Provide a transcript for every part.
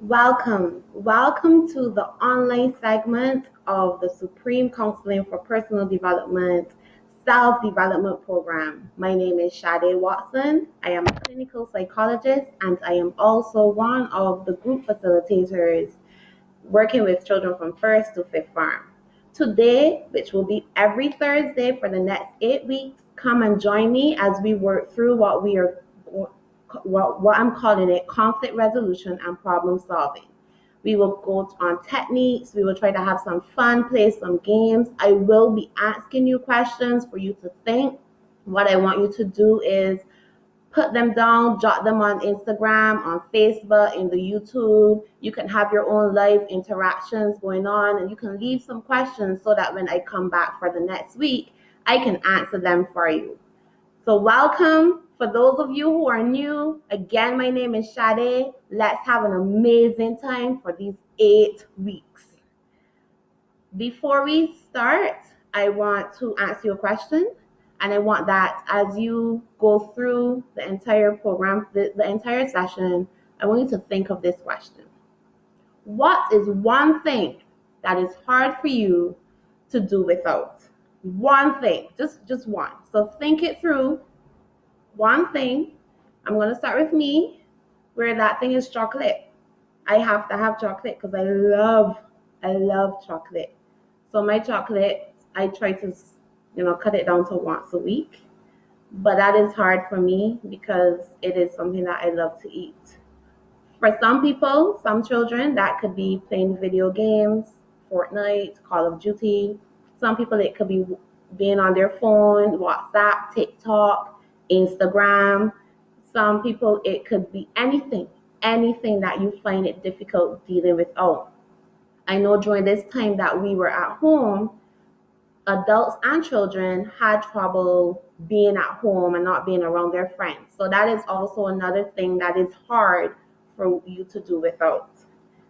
Welcome to the online segment of the Supreme Counseling for Personal Development Self-Development Program. My name is Sade Watson. I am a clinical psychologist and I am also one of the group facilitators working with children from first to fifth form. Today, which will be every Thursday for the next 8 weeks, come and join me as we work through what I'm calling it conflict resolution and problem solving. We will go on techniques. We will try to have some fun, play some games. I will be asking you questions for you to think. What I want you to do is put them down, jot them on Instagram, on Facebook, in the YouTube. You can have your own live interactions going on, and you can leave some questions so that when I come back for the next week, I can answer them for you. So welcome. For those of you who are new, again, my name is Sade. Let's have an amazing time for these 8 weeks. Before we start, I want to ask you a question. And I want that as you go through the entire program, the entire session, I want you to think of this question. What is one thing that is hard for you to do without? One thing, just one. So think it through. One thing. I'm going to start with me, where that thing is chocolate. I have to have chocolate because I love chocolate. So my chocolate, I try to cut it down to once a week. But that is hard for me because it is something that I love to eat. For some people, some children, that could be playing video games, Fortnite, Call of Duty. Some people, it could be being on their phone, WhatsApp, TikTok, Instagram. Some people, it could be anything that you find it difficult dealing with. I know during this time that we were at home, adults and children had trouble being at home and not being around their friends. So that is also another thing that is hard for you to do without.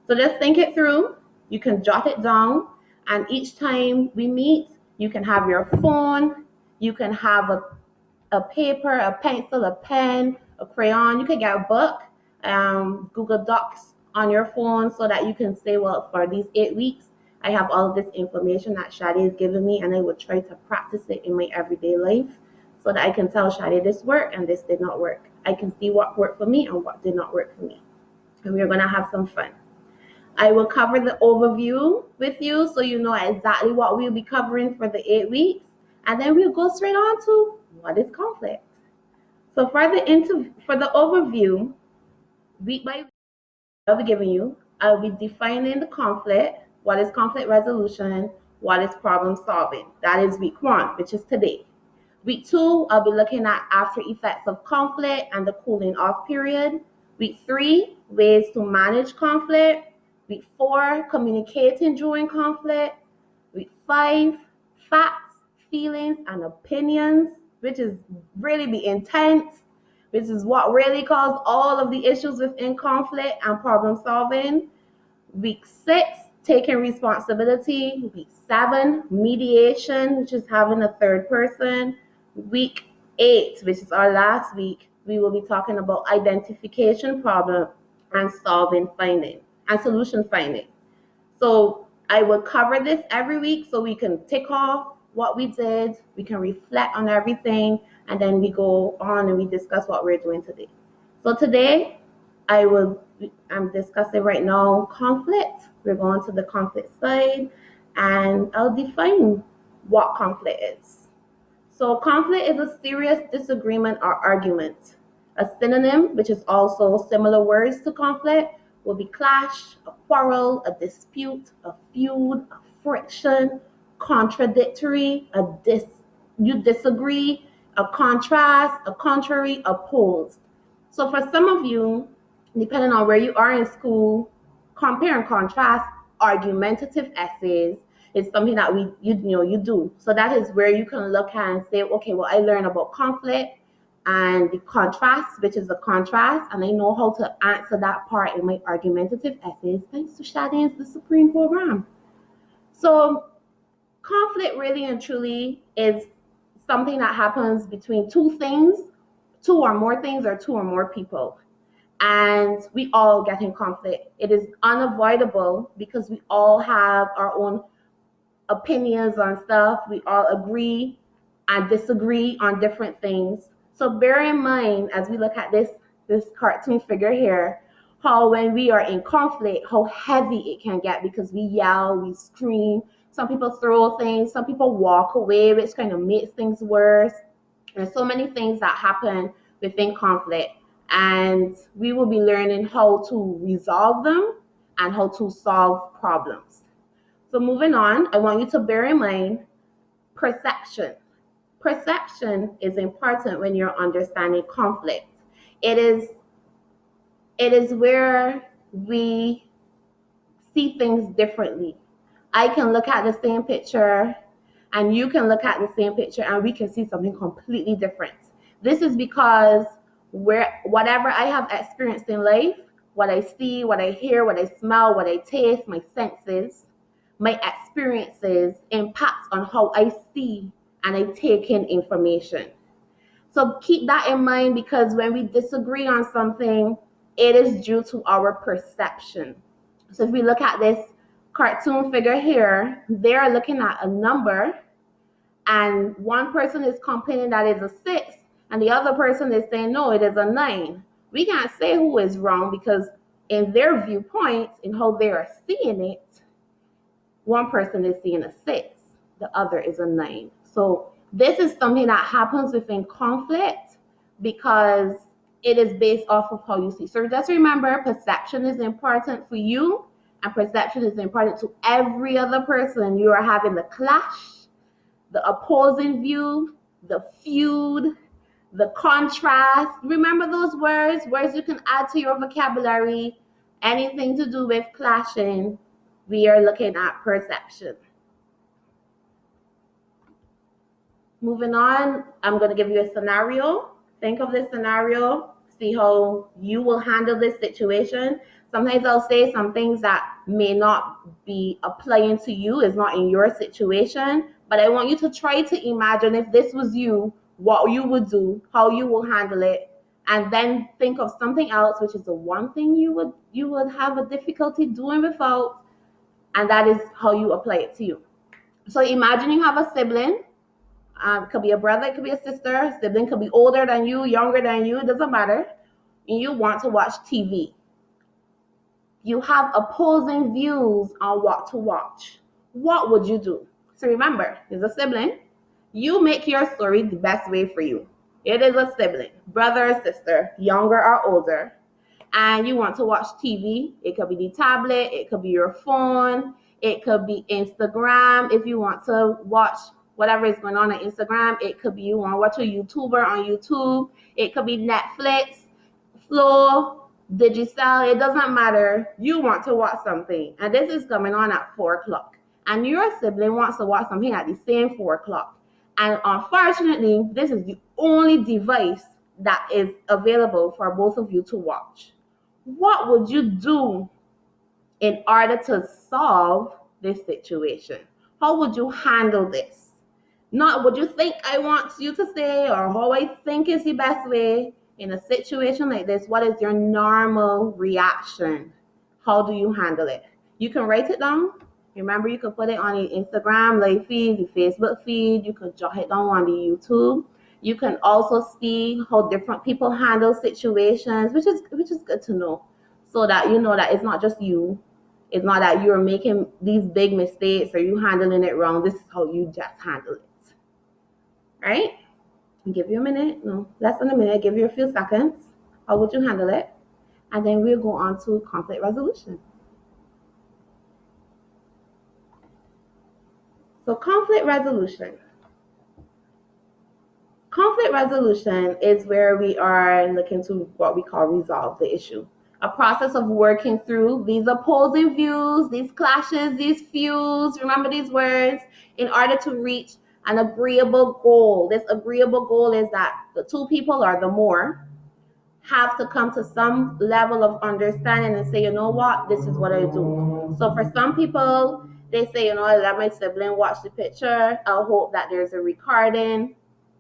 So just think it through. You can jot it down. And each time we meet, you can have your phone. You can have a paper, a pencil, a pen, a crayon. You can get a book, Google Docs on your phone so that you can say, well, for these 8 weeks, I have all of this information that Shadi has given me, and I would try to practice it in my everyday life so that I can tell Shadi this worked and this did not work. I can see what worked for me and what did not work for me. And we're going to have some fun. I will cover the overview with you so you know exactly what we'll be covering for the 8 weeks. And then we'll go straight on to what is conflict. So for the overview, week by week, I'll be giving you, I'll be defining the conflict. What is conflict resolution? What is problem solving? That is week 1, which is today. Week 2, I'll be looking at after effects of conflict and the cooling off period. Week 3, ways to manage conflict. Week 4, communicating during conflict. Week 5, facts, feelings, and opinions, which is really the intent, which is what really caused all of the issues within conflict and problem solving. Week 6, taking responsibility. Week 7, mediation, which is having a third person. Week 8, which is our last week, we will be talking about identification problem and solution finding. So I will cover this every week so we can tick off what we did, we can reflect on everything, and then we go on and we discuss what we're doing today. So today, I'm discussing right now conflict. We're going to the conflict side, and I'll define what conflict is. So conflict is a serious disagreement or argument. A synonym, which is also similar words to conflict, will be clash, a quarrel, a dispute, a feud, a friction, contradictory, you disagree, a contrast, a contrary, opposed. So for some of you, depending on where you are in school, compare and contrast argumentative essays is something that you do. So that is where you can look at and say, okay, well, I learned about conflict and the contrast, which is the contrast, and I know how to answer that part in my argumentative essays thanks to Shadine's The Supreme Program. So conflict really and truly is something that happens between two or more things, or two or more people. and we all get in conflict. It is unavoidable because we all have our own opinions on stuff. We all agree and disagree on different things. So bear in mind as we look at this cartoon figure here, how when we are in conflict, how heavy it can get because we yell, we scream. Some people throw things, some people walk away, which kind of makes things worse. There's so many things that happen within conflict, and we will be learning how to resolve them and how to solve problems. So moving on, I want you to bear in mind perception. Perception is important when you're understanding conflict. It is where we see things differently. I can look at the same picture and you can look at the same picture and we can see something completely different. This is because whatever I have experienced in life, what I see, what I hear, what I smell, what I taste, my senses, my experiences impact on how I see and I take in information. So keep that in mind because when we disagree on something, it is due to our perception. So if we look at this cartoon figure here, they're looking at a number and one person is complaining that it's a 6 and the other person is saying no, it is a 9. We can't say who is wrong because in their viewpoint, in how they are seeing it, one person is seeing a 6, the other is a 9. So this is something that happens within conflict because it is based off of how you see. So just remember, perception is important for you and perception is important to every other person. You are having the clash, the opposing view, the feud, the contrast. Remember those words you can add to your vocabulary. Anything to do with clashing, we are looking at perception. Moving on, I'm going to give you a scenario. Think of this scenario. See how you will handle this situation. Sometimes I'll say some things that may not be applying to you, is not in your situation, but I want you to try to imagine if this was you, what you would do, how you will handle it, and then think of something else, which is the one thing you would have a difficulty doing without, and that is how you apply it to you. So imagine you have a sibling. It could be a brother, it could be a sister. Sibling could be older than you, younger than you, it doesn't matter. And you want to watch TV. You have opposing views on what to watch. What would you do? So remember, there's a sibling. You make your story the best way for you. It is a sibling, brother or sister, younger or older, and you want to watch TV. It could be the tablet, it could be your phone, it could be Instagram. If you want to watch whatever is going on Instagram, it could be you want to watch a YouTuber on YouTube, it could be Netflix, Flow, Digicel, it doesn't matter. You want to watch something, and this is coming on at 4 o'clock, and your sibling wants to watch something at the same 4 o'clock. And unfortunately, this is the only device that is available for both of you to watch. What would you do in order to solve this situation? How would you handle this? Not what you think I want you to say or how I think is the best way. In a situation like this, what is your normal reaction? How do you handle it? You can write it down. Remember, you can put it on your Instagram live feed, your Facebook feed. You can jot it down on the YouTube. You can also see how different people handle situations, which is good to know, so that you know that it's not just you. It's not that you're making these big mistakes or you handling it wrong. This is how you just handle it. Right? I'll give you a minute, no, less than a minute, give you a few seconds. How would you handle it? And then we'll go on to conflict resolution. So conflict resolution. Conflict resolution is where we are looking to what we call resolve the issue. A process of working through these opposing views, these clashes, these feuds, remember these words, in order to reach an agreeable goal. This agreeable goal is that the two people or the more have to come to some level of understanding and say, you know what, this is what I do. So for some people, they say, you know, I let my sibling watch the picture. I'll hope that there's a recording.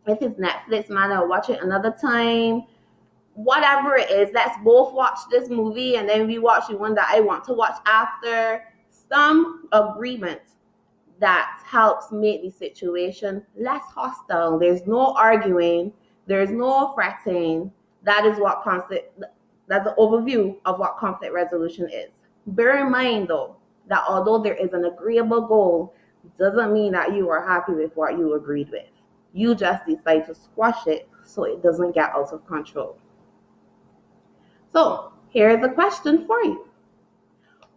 If it's Netflix, man, I'll watch it another time. whatever it is, let's both watch this movie and then we watch the one that I want to watch after. Some agreement that helps make the situation less hostile. There's no arguing, there's no fretting. That is what conflict, that's an overview of what conflict resolution is. Bear in mind though, that although there is an agreeable goal, doesn't mean that you are happy with what you agreed with. You just decide to squash it so it doesn't get out of control. So here's a question for you.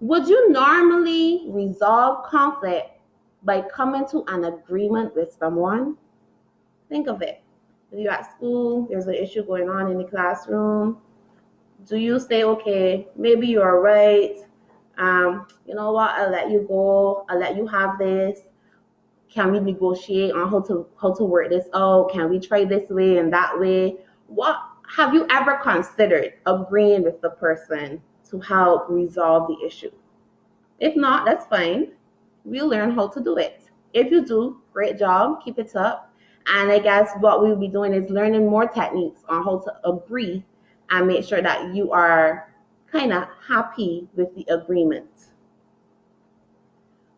Would you normally resolve conflict by coming to an agreement with someone? Think of it. If you're at school, there's an issue going on in the classroom. Do you say, okay, maybe you're right. You know what? I'll let you go. I'll let you have this. Can we negotiate on how to work this out? Can we try this way and that way? What have you ever considered agreeing with the person to help resolve the issue? If not, that's fine. We'll learn how to do it. If you do, great job. Keep it up. And I guess what we'll be doing is learning more techniques on how to agree and make sure that you are kind of happy with the agreement.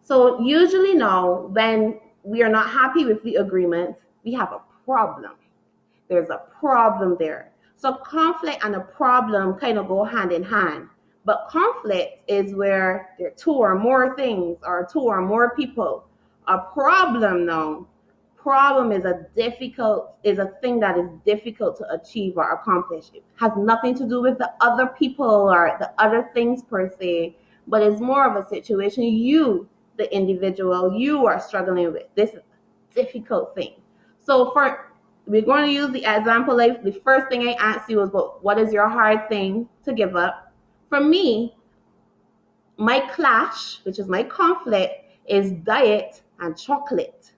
So usually now, when we are not happy with the agreement, we have a problem. There's a problem there. So conflict and a problem kind of go hand in hand. But conflict is where there are two or more things or two or more people. A problem now, problem is a thing that is difficult to achieve or accomplish. It has nothing to do with the other people or the other things per se, but it's more of a situation you, the individual, you are struggling with. This is a difficult thing. So we're going to use the example, like the first thing I asked you was, about what is your hard thing to give up? For me, my clash, which is my conflict, is diet and chocolate.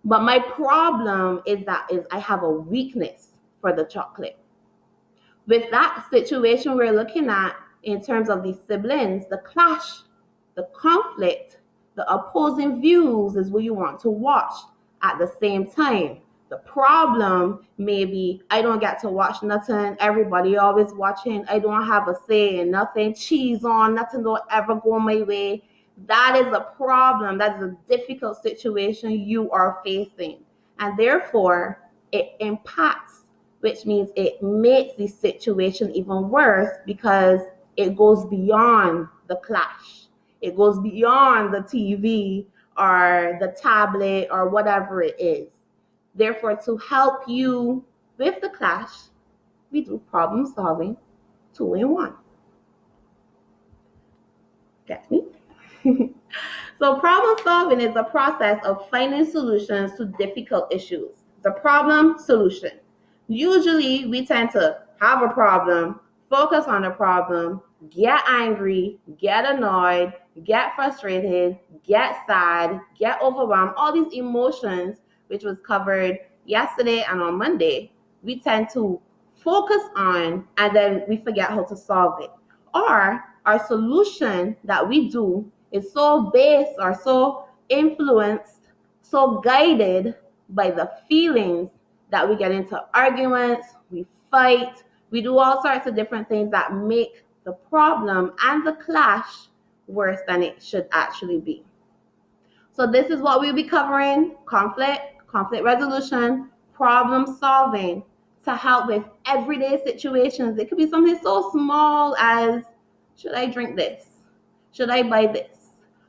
But my problem is I have a weakness for the chocolate. With that situation we're looking at in terms of the siblings, the clash, the conflict, the opposing views is what you want to watch at the same time. The problem may be I don't get to watch nothing. Everybody always watching. I don't have a say in nothing. Cheese on, nothing don't ever go my way. That is a problem. That is a difficult situation you are facing. And therefore, it impacts, which means it makes the situation even worse because it goes beyond the clash. It goes beyond the TV or the tablet or whatever it is. Therefore, to help you with the clash, we do problem solving 2 in 1. Get me? So problem solving is the process of finding solutions to difficult issues. The problem, solution. Usually, we tend to have a problem, focus on the problem, get angry, get annoyed, get frustrated, get sad, get overwhelmed, all these emotions, which was covered yesterday and on Monday, we tend to focus on and then we forget how to solve it. Or our solution that we do is so based or so influenced, so guided by the feelings that we get into arguments, we fight, we do all sorts of different things that make the problem and the clash worse than it should actually be. So this is what we'll be covering: conflict resolution, problem solving, to help with everyday situations. It could be something so small as, should I drink this? Should I buy this?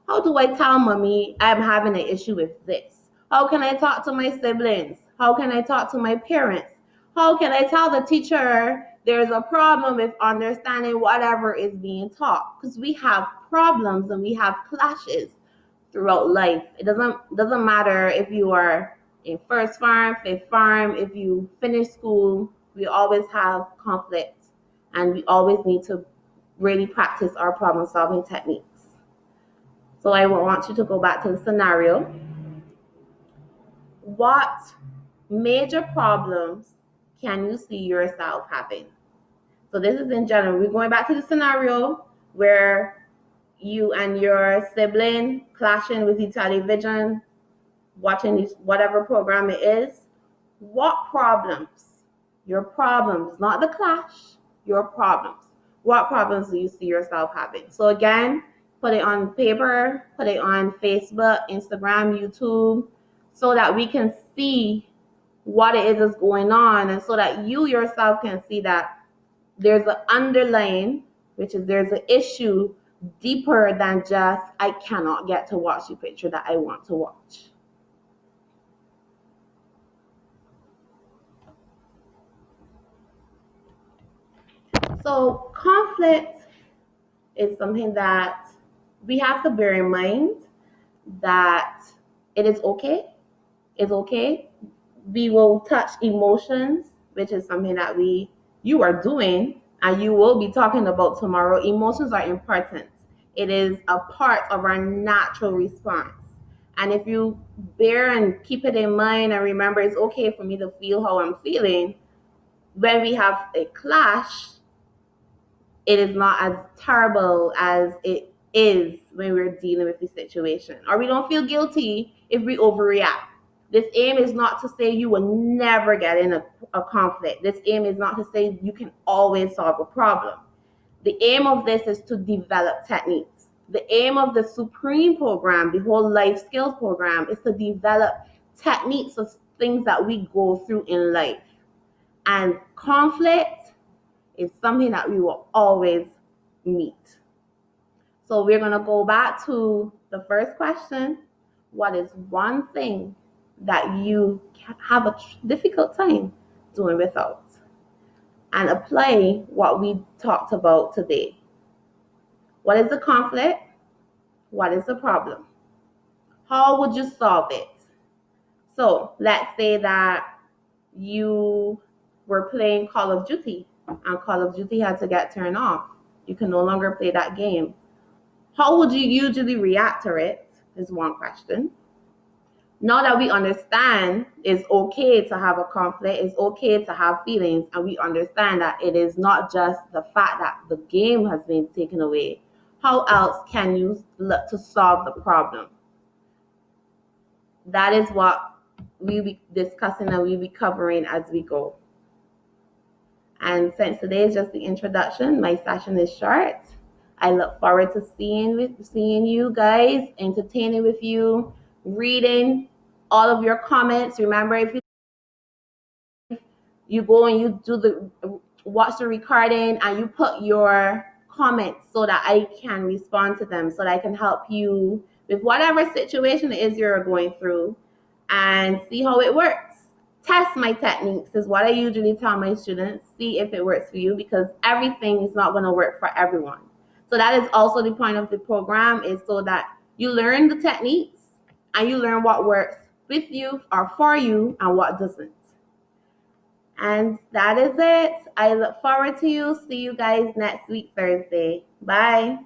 How do I tell mommy I'm having an issue with this? How can I talk to my siblings? How can I talk to my parents? How can I tell the teacher there's a problem with understanding whatever is being taught? Because we have problems and we have clashes throughout life. It doesn't matter if you are in first farm, fifth farm, if you finish school, we always have conflict and we always need to really practice our problem solving techniques. So I want you to go back to the scenario. What major problems can you see yourself having? So this is in general. We're going back to the scenario where you and your sibling clashing with the television, watching whatever program it is. What problems Your problems, not the clash, your problems. What problems do you see yourself having? So again, put it on paper, put it on Facebook, Instagram, YouTube, so that we can see what it is going on, and so that you yourself can see that there's an underlying, which is there's an issue deeper than just I cannot get to watch the picture that I want to watch. So conflict is something that we have to bear in mind, that it is okay. It's okay. We will touch emotions, which is something that you are doing and you will be talking about tomorrow. Emotions are important. It is a part of our natural response. And if you bear and keep it in mind and remember it's okay for me to feel how I'm feeling, when we have a clash, it is not as terrible as it is when we're dealing with the situation. Or we don't feel guilty if we overreact. This aim is not to say you will never get in a conflict. This aim is not to say you can always solve a problem. The aim of this is to develop techniques. The aim of the Supreme program, the whole life skills program, is to develop techniques of things that we go through in life. And conflict is something that we will always meet. So we're going to go back to the first question. What is one thing that you have a difficult time doing without? And apply what we talked about today. What is the conflict? What is the problem? How would you solve it? So let's say that you were playing Call of Duty and Call of Duty had to get turned off. You can no longer play that game. How would you usually react to it is one question. Now that we understand it's okay to have a conflict, it's okay to have feelings, and we understand that it is not just the fact that the game has been taken away, how else can you look to solve the problem? That is what we'll be discussing and we'll be covering as we go. And since today is just the introduction, my session is short. I look forward to seeing you guys, entertaining with you, reading all of your comments. Remember, if you go and you watch the recording and you put your comments so that I can respond to them, so that I can help you with whatever situation it is you're going through and see how it works. Test my techniques is what I usually tell my students. See if it works for you, because everything is not going to work for everyone. So that is also the point of the program, is so that you learn the techniques and you learn what works with you or for you and what doesn't. And that is it. I look forward to you. See you guys next week, Thursday. Bye.